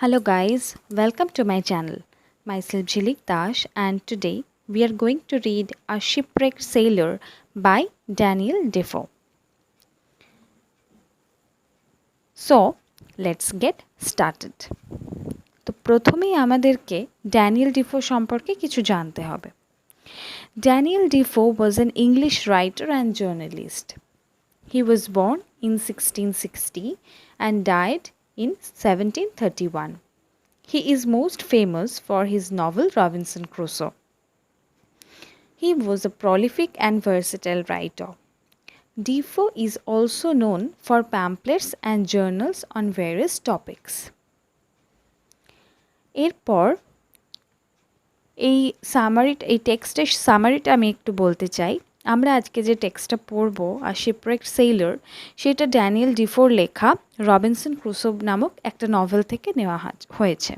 Hello guys, welcome to my channel. Myself Jilik Dash and today we are going to read A Shipwrecked Sailor by Daniel Defoe. So, let's get started. তো প্রথমেই আমাদেরকে Daniel Defoe সম্পর্কে কিছু জানতে হবে। Daniel Defoe was an English writer and journalist. He was born in 1660 and died in 1731. He is most famous for his novel Robinson Crusoe. He was a prolific and versatile writer. Defoe is also known for pamphlets and journals on various topics. এরপর এই টেক্সটের সামারিটা আমি একটু বলতে চাই। আমরা আজকে যে টেক্সটটা পড়ব আর শিপরেক্ট সেইলর সেটা ড্যানিয়েল ডিফোর লেখা রবিনসন ক্রুসো নামক একটা নভেল থেকে নেওয়া হয়েছে।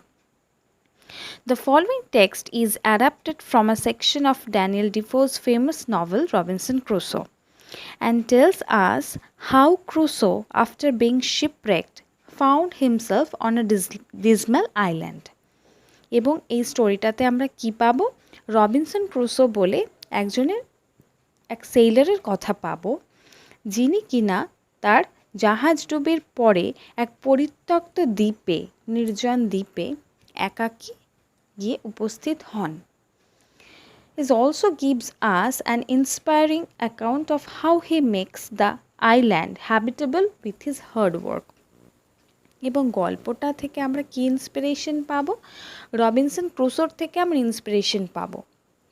The following text is adapted from a section of Daniel Defoe's famous novel Robinson Crusoe and tells us how Crusoe, after being shipwrecked, found himself on a dismal island. এবং এই স্টোরিটাতে আমরা কি পাবো? রবিনসন ক্রুসো বলে এক সেইলারের কথা পাবো, যিনি কিনা তার জাহাজ ডুবির পরে এক পরিত্যক্ত দ্বীপে, নির্জন দ্বীপে একাকী গিয়ে উপস্থিত হন। It also gives us an inspiring account of how he makes the island habitable with his hard work. এবং গল্পটা থেকে আমরা কি ইন্সপিরেশন পাবো? রবিনসন ক্রুসোর থেকে আমরা ইন্সপিরেশন পাবো।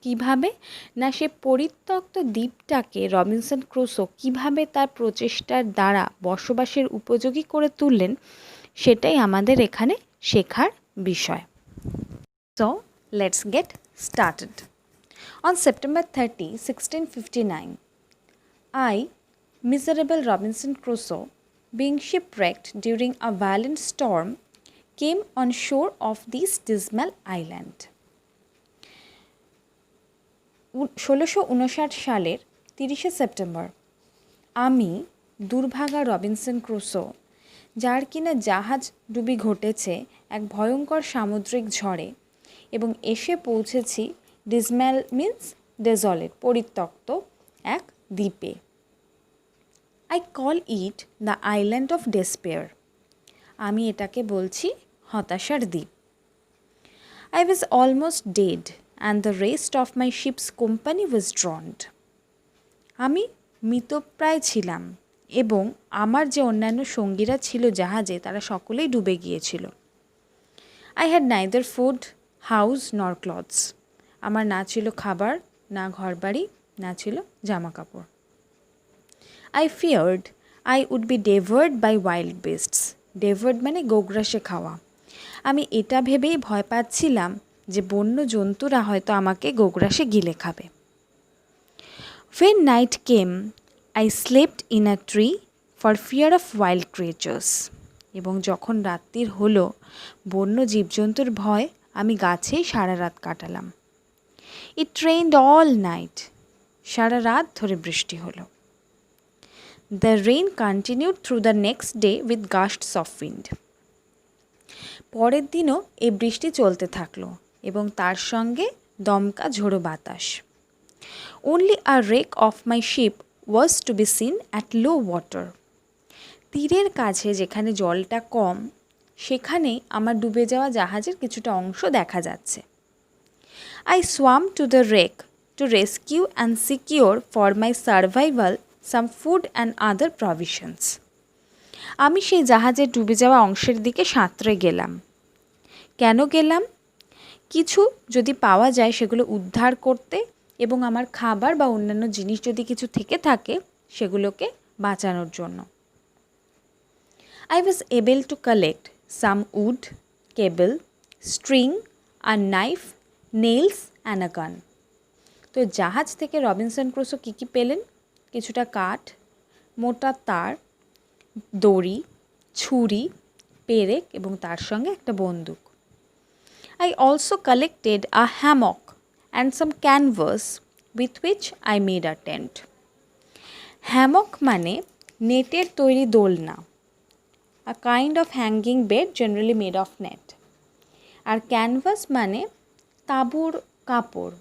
কিভাবে? না, সে পরিত্যক্ত দ্বীপটাকে রবিনসন ক্রুসো কিভাবে তার প্রচেষ্টার দ্বারা বসবাসের উপযোগী করে তুললেন, সেটাই আমাদের এখানে শেখার বিষয়। So, let's get started. On September 30, 1659, I, miserable Robinson Crusoe, being shipwrecked during a violent storm, came on shore of this dismal island. 1659 সালের 30শে সেপ্টেম্বর আমি, দুর্ভাগা রবিনসন ক্রুসো, যার কিনা জাহাজ ডুবি ঘটেছে এক ভয়ঙ্কর সামুদ্রিক ঝড়ে, এবং এসে পৌঁছেছি ডিসম্যাল মিন্স ডেজলেট, পরিত্যক্ত এক দ্বীপে। I call it the island of despair. আমি এটাকে বলছি হতাশার দ্বীপ। I was almost dead and the rest of my ships company was drowned. আমি মৃতপ্রায় ছিলাম এবং আমার যে অন্যান্য সঙ্গীরা ছিল জাহাজে, তারা সকলেই ডুবে গিয়েছিল। I had neither food, house নর ক্লথস। আমার না ছিল খাবার, না ঘরবাড়ি, না ছিল জামা কাপড়। I feared I would be devoured by wild beasts. Devoured মানে গোগ্রাসে খাওয়া। আমি এটা ভেবেই ভয় পাচ্ছিলাম যে বন্য জন্তুরা হয়তো আমাকে গোগ্রাসে গিলে খাবে। When night came, I slept in a tree for fear of wild creatures. এবং যখন রাত্রির হলো, বন্য জীবজন্তুর ভয় আমি গাছেই সারা রাত কাটালাম। It rained all night. সারা রাত ধরে বৃষ্টি হলো। The rain continued through the next day with gusts of wind. পরের দিনও এই বৃষ্টি চলতে থাকলো এবং তার সঙ্গে দমকা ঝোড়ো বাতাস। Only a wreck of my ship was to be seen at low water. তীরের কাছে যেখানে জলটা কম, সেখানেই আমার ডুবে যাওয়া জাহাজের কিছুটা অংশ দেখা যাচ্ছে। I swam to the wreck to rescue and secure for my survival some food and other provisions. আমি সেই জাহাজের ডুবে যাওয়া অংশের দিকে সাঁতরে গেলাম। কেন গেলাম? কিছু যদি পাওয়া যায় সেগুলো উদ্ধার করতে এবং আমার খাবার বা অন্যান্য জিনিস যদি কিছু থেকে থাকে সেগুলোকে বাঁচানোর জন্য। I was able to collect some wood, cable, string, a knife, nails and a gun. তো জাহাজ থেকে রবিনসন ক্রুসো কী কী পেলেন? কিছুটা কাঠ, মোটা তার, দড়ি, ছুরি, পেরেক এবং তার সঙ্গে একটা বন্দুক। I also collected a hammock and some canvas with which I made a tent. Hammock মানে নেটের তৈরি দোলনা, a kind of hanging bed generally made of net. আর ক্যানভাস মানে তাঁবুর কাপড়।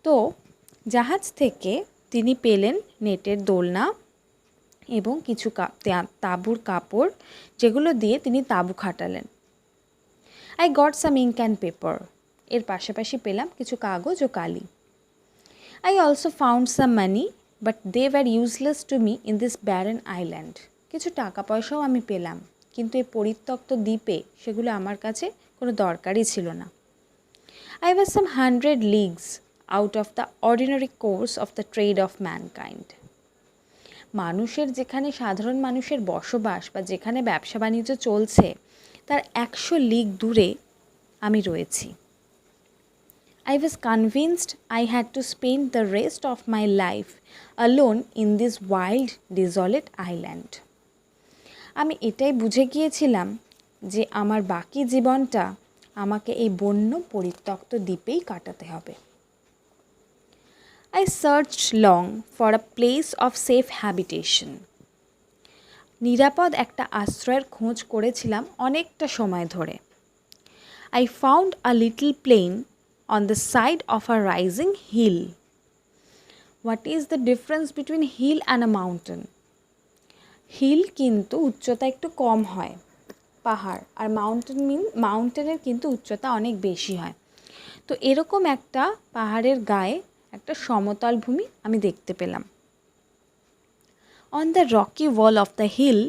তো জাহাজ থেকে তিনি পেলেন নেটের দোলনা এবং কিছু তাঁবুর কাপড়, যেগুলো দিয়ে তিনি তাঁবু খাটালেন। I got some ink and paper, এর পাশাপাশি পেলাম কিছু কাগজ ও কালি। I also found some money but they were useless to me in this barren island. কিছু টাকা পয়সাও আমি পেলাম, কিন্তু এই পরিত্যক্ত দ্বীপে সেগুলো আমার কাছে কোনো দরকারই ছিল না। I was some 100 leagues out of the ordinary course of the trade of mankind. মানুষের যেখানে সাধারণ মানুষের বসবাস বা যেখানে ব্যবসা বাণিজ্য চলছে তার 100 লিগ দূরে আমি রয়েছি। I was convinced I had to spend the rest of my life alone in this wild, desolate island. আমি এটাই বুঝে গিয়েছিলাম যে আমার বাকি জীবনটা আমাকে এই বন্য পরিত্যক্ত দ্বীপেই কাটাতে হবে। I searched long for a place of safe habitation. নিরাপদ একটা আশ্রয়ের খোঁজ করেছিলাম অনেকটা সময় ধরে। I found a little plain on the side of a rising hill. What is the difference between hill and a mountain? Hill কিন্তু উচ্চতা একটু কম হয়, পাহাড়, আর মাউন্টেনের কিন্তু উচ্চতা অনেক বেশি হয়। তো এরকম একটা পাহাড়ের গায়ে একটা সমতল ভূমি আমি দেখতে পেলাম। On the rocky wall of the hill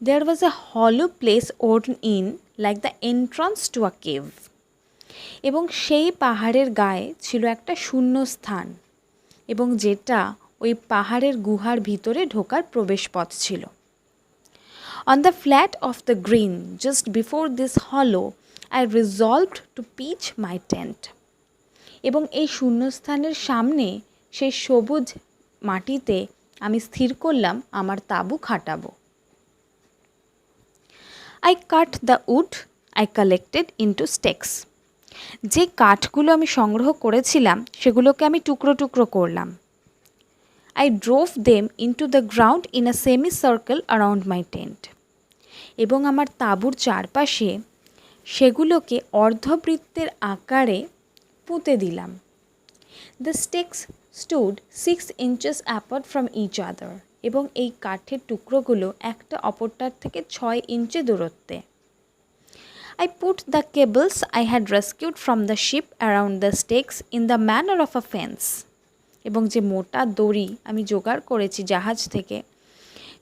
there was a hollow place worn in like the entrance to a cave. এবং সেই পাহাড়ের গায়ে ছিল একটা শূন্য স্থান, এবং যেটা ওই পাহাড়ের গুহার ভিতরে ঢোকার প্রবেশপথ ছিল। On the flat of the green just before this hollow I resolved to pitch my tent. এবং এই শূন্যস্থানের সামনে সেই সবুজ মাটিতে আমি স্থির করলাম আমার তাঁবু খাটাবো। I cut the wood I collected into stakes. যে কাঠগুলো আমি সংগ্রহ করেছিলাম সেগুলোকে আমি টুকরো টুকরো করলাম। I drove them into the ground in a semicircle around my tent. এবং আমার তাঁবুর চারপাশে সেগুলোকে অর্ধবৃত্তের আকারে পুঁতে দিলাম। The stakes stood 6 inches apart from each other. এবং এই কাঠের টুকরোগুলো একটা অপরটার থেকে 6 ইঞ্চি দূরত্বে। I put the cables I had rescued from the ship around the stakes in the manner of a fence. এবং যে মোটা দড়ি আমি জোগাড় করেছি জাহাজ থেকে,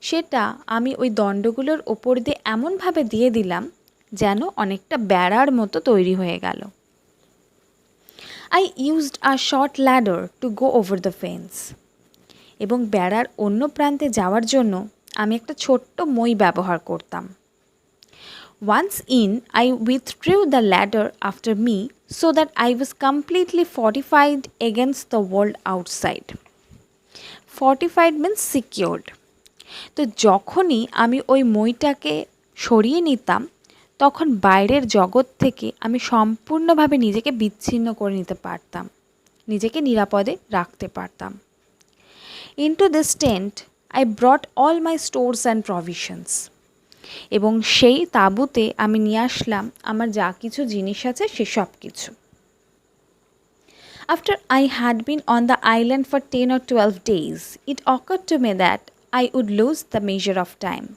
সেটা আমি ওই দণ্ডগুলোর ওপর দিয়ে এমনভাবে দিয়ে দিলাম যেন অনেকটা বেড়ার মতো তৈরি হয়ে গেল। I used a short ladder to go over the fence. এবং বেড়ার অন্য প্রান্তে যাওয়ার জন্য আমি একটা ছোট্ট মই ব্যবহার করতাম। Once in, I withdrew the ladder after me so that I was completely fortified against the world outside. Fortified means secured. তো যখনই আমি ওই মইটাকে সরিয়ে নিতাম তখন বাইরের জগৎ থেকে আমি সম্পূর্ণভাবে নিজেকে বিচ্ছিন্ন করে নিতে পারতাম, নিজেকে নিরাপদে রাখতে পারতাম। Into this tent I brought all my stores and provisions. এবং সেই তাঁবুতে আমি নিয়ে আসলাম আমার যা কিছু জিনিস আছে সেসব কিছু। After I had been on the island for 10 or 12 days, it occurred to me that I would lose the measure of time.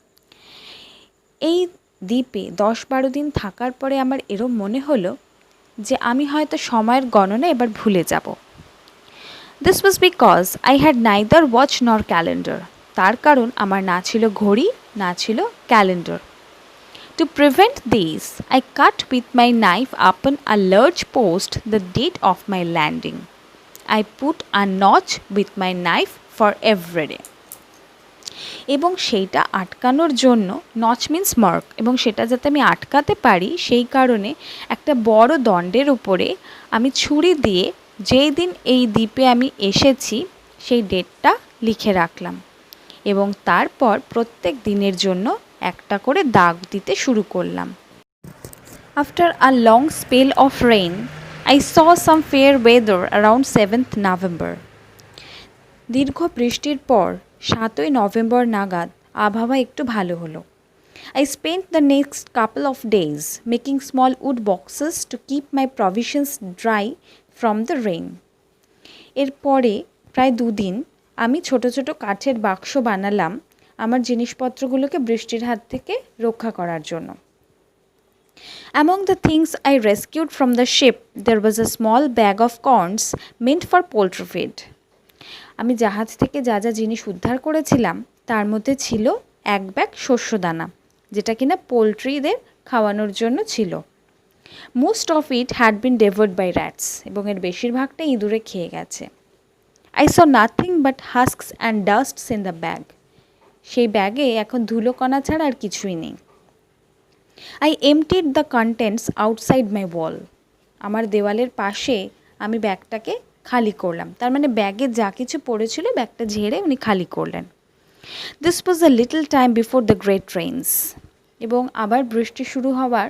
এই দ্বীপে 10-12 দিন থাকার পরে আমার এরম মনে হলো যে আমি হয়তো সময়ের গণনা এবার ভুলে যাব। This was because I had neither watch nor calendar. তার কারণ আমার না ছিল ঘড়ি না ছিল calendar. To prevent this, I cut with my knife upon a large post the date of my landing. I put a notch with my knife for every day. এবং সেইটা আটকানোর জন্য, নচ মিন্স মার্ক, এবং সেটা যাতে আমি আটকাতে পারি সেই কারণে একটা বড় দণ্ডের উপরে আমি ছুরি দিয়ে যেই দিন এই দ্বীপে আমি এসেছি সেই ডেটটা লিখে রাখলাম, এবং তারপর প্রত্যেক দিনের জন্য একটা করে দাগ দিতে শুরু করলাম। After a long spell of rain, I saw some fair weather around 7th November. দীর্ঘ বৃষ্টির পর 7ই নভেম্বর নাগাদ আবহাওয়া একটু ভালো হলো। I spent the next couple of days making small wood boxes to keep my provisions dry from the rain. এরপরে প্রায় 2 দিন আমি ছোট ছোট কাঠের বাক্স বানালাম আমার জিনিসপত্রগুলোকে বৃষ্টির হাত থেকে রক্ষা করার জন্য। Among the things I rescued from the ship, there was a small bag of corns meant for poultry feed. আমি জাহাজ থেকে যা যা জিনিস উদ্ধার করেছিলাম তার মধ্যে ছিল এক ব্যাগ শস্যদানা, যেটা কিনা পোলট্রিদের খাওয়ানোর জন্য ছিল। Most of it had been devoured by rats, এবং এর বেশিরভাগটা ইঁদুরে খেয়ে গেছে। I saw nothing but husks and dusts in the bag. সেই ব্যাগে এখন ধুলোকণা ছাড়া আর কিছুই নেই। I emptied the contents outside my wall. আমার দেওয়ালের পাশে আমি ব্যাগটাকে খালি করলাম, তার মানে ব্যাগে যা কিছু পড়েছিল ব্যাগটা ঝেড়ে উনি খালি করলেন। This was a little time before the great rains. এবং আবার বৃষ্টি শুরু হওয়ার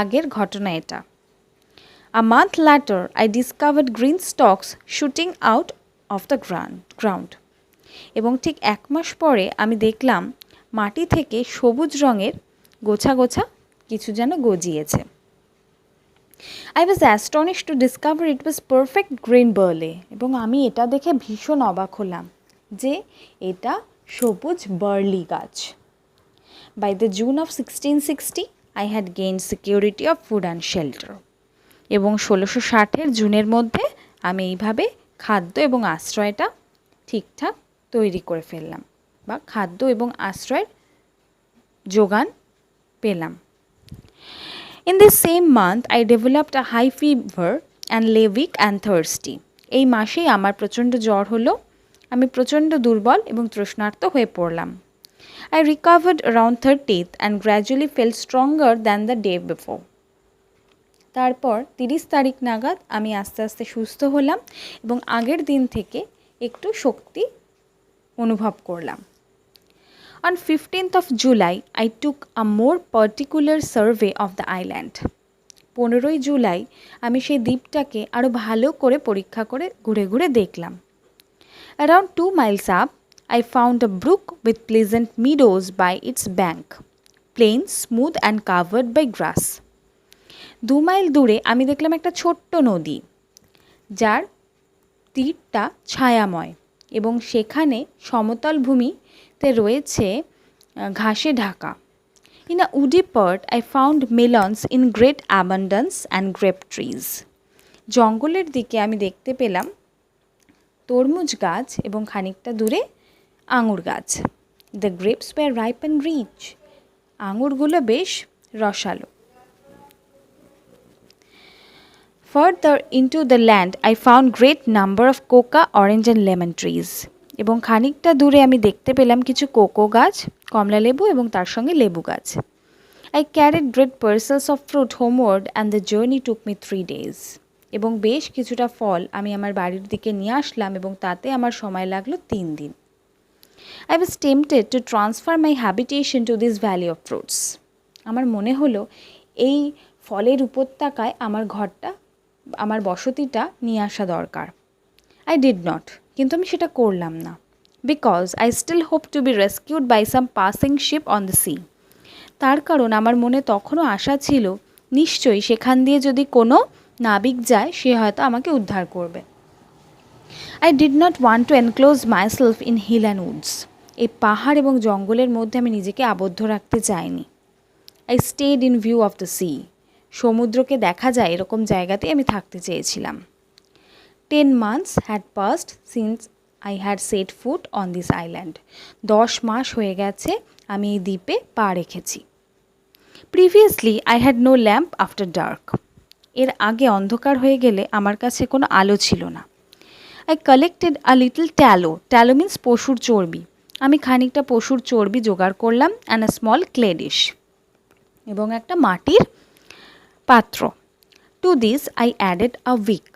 আগের ঘটনা এটা। A month later I discovered green stalks shooting out of the ground. এবং ঠিক 1 মাস পরে আমি দেখলাম মাটি থেকে সবুজ রঙের গোছা গোছা কিছু যেন গজিয়েছে। I was astonished to discover it was perfect green barley, এবং আমি এটা দেখে ভীষণ অবাক হলাম যে এটা সবুজ বার্লি গাছ। By the June of 1660, I had gained security of food and shelter. এবং 1660-এর জুনের মধ্যে আমি এইভাবে খাদ্য এবং আশ্রয়টা ঠিকঠাক তৈরি করে ফেললাম, বা খাদ্য এবং আশ্রয়ের যোগান পেলাম। In this same month, I developed a high fever and lay weak and thirsty. এই মাসেই আমার প্রচণ্ড জ্বর হলো, আমি প্রচণ্ড দুর্বল এবং তৃষ্ণার্ত হয়ে পড়লাম। I recovered around 30th and gradually felt stronger than the day before. তারপর 30 তারিখ নাগাদ আমি আস্তে আস্তে সুস্থ হলাম এবং আগের দিন থেকে একটু শক্তি অনুভব করলাম। On 15th of July, I took a more particular survey of the island. 15ই July আমি সেই দ্বীপটাকে আরও ভালো করে পরীক্ষা করে ঘুরে ঘুরে দেখলাম। Around 2 miles up, I found a brook with pleasant meadows by its bank, plain, smooth and covered by grass. 2 mile দূরে আমি দেখলাম একটা ছোট্ট নদী, যার তীরটা ছায়াময় এবং সেখানে সমতল ভূমিতে রয়েছে ঘাসে Dhaka. In a woody part, I found melons in great abundance and grape trees. জঙ্গলের দিকে আমি দেখতে পেলাম তরমুজ গাছ এবং খানিকটা দূরে আঙুর গাছ। The grapes were ripe and rich. আঙুরগুলো বেশ রসালো। Further into the land, I found great number of coca, orange and lemon trees. এবং খানিকটা দূরে আমি দেখতে পেলাম কিছু কোকো গাছ, কমলা লেবু এবং তার সঙ্গে লেবু গাছ। I carried great parcels of fruit homeward and the journey took me 3 days. এবং বেশ কিছুটা ফল আমি আমার বাড়ির দিকে নিয়ে আসলাম এবং তাতে আমার সময় লাগলো 3 দিন। I was tempted to transfer my habitation to this valley of fruits. আমার মনে হলো এই ফলের উপত্যকায় আমার বসতিটা নিয়ে আসা দরকার। I did not, কিন্তু আমি সেটা করলাম না। Because I still hope to be rescued by some passing ship on the sea. তার কারণ আমার মনে তখনও আশা ছিল নিশ্চয়ই সেখান দিয়ে যদি কোনো নাবিক যায় সে হয়তো আমাকে উদ্ধার করবে। I did not want to enclose myself in hill and woods. এই পাহাড় এবং জঙ্গলের মধ্যে আমি নিজেকে আবদ্ধ রাখতে চাইনি। I stayed in view of the sea. সমুদ্রকে দেখা যায় এরকম জায়গাতে আমি থাকতে চেয়েছিলাম। 10 months had passed since I had set foot on this island. 10 মাস হয়ে গেছে আমি এই দ্বীপে পা রেখেছি। Previously, I had no lamp after dark. এর আগে অন্ধকার হয়ে গেলে আমার কাছে কোনো আলো ছিল না। I collected a little tallow. Tallow means পশুর চর্বি। আমি খানিকটা পশুর চর্বি জোগাড় করলাম and a small clay dish. এবং একটা মাটির পাত্র। To this, I added a wick.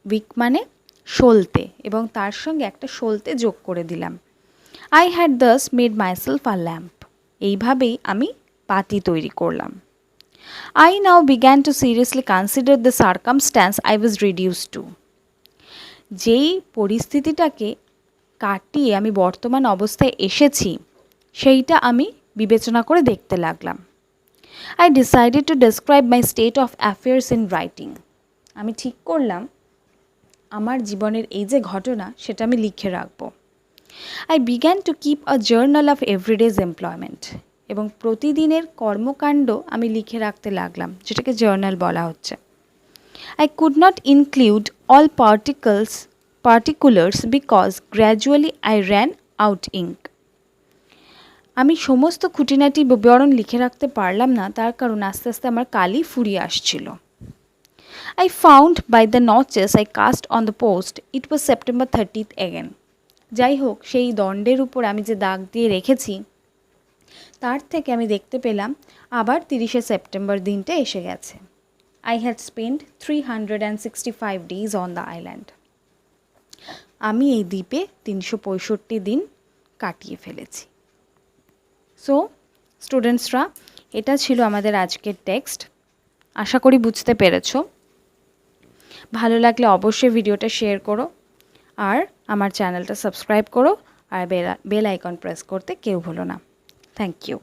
Wick মানে সলতে, এবং তার সঙ্গে একটা সলতে যোগ করে দিলাম। I had thus made myself a lamp. এইভাবেই আমি বাতি তৈরি করলাম। I now began to seriously consider the circumstance I was reduced to. যেই পরিস্থিতিটাকে কাটিয়ে আমি বর্তমান অবস্থায় এসেছি সেইটা আমি বিবেচনা করে দেখতে লাগলাম। I decided to describe my state of affairs in writing. আমি ঠিক করলাম আমার জীবনের এই যে ঘটনা সেটা আমি লিখে রাখব। I began to keep a journal of everyday's employment. এবং প্রতিদিনের কর্মকাণ্ড আমি লিখে রাখতে লাগলাম, যেটাকে জার্নাল বলা হচ্ছে। I could not include all particulars because gradually I ran out ink. আমি সমস্ত খুঁটিনাটি বিবরণ লিখে রাখতে পারলাম না, তার কারণ আস্তে আস্তে আমার কালি ফুরিয়ে আসছিল। I found by the notches I cast on the post it was September 30th again. যাই হোক, সেই দণ্ডের উপর আমি যে দাগ দিয়ে রেখেছি তার থেকে আমি দেখতে পেলাম আবার 30শে সেপ্টেম্বর দিনটা এসে গেছে। I had spent 365 days on the island. আমি এই দ্বীপে 365 দিন কাটিয়ে ফেলেছি। সো স্টুডেন্টসরা, এটা ছিল আমাদের আজকের টেক্সট। আশা করি বুঝতে পেরেছো। ভালো লাগলে অবশ্যই ভিডিওটা শেয়ার করো, আর আমার চ্যানেলটা সাবস্ক্রাইব করো, আর বেল আইকন প্রেস করতে কেউ ভুলো না। Thank you.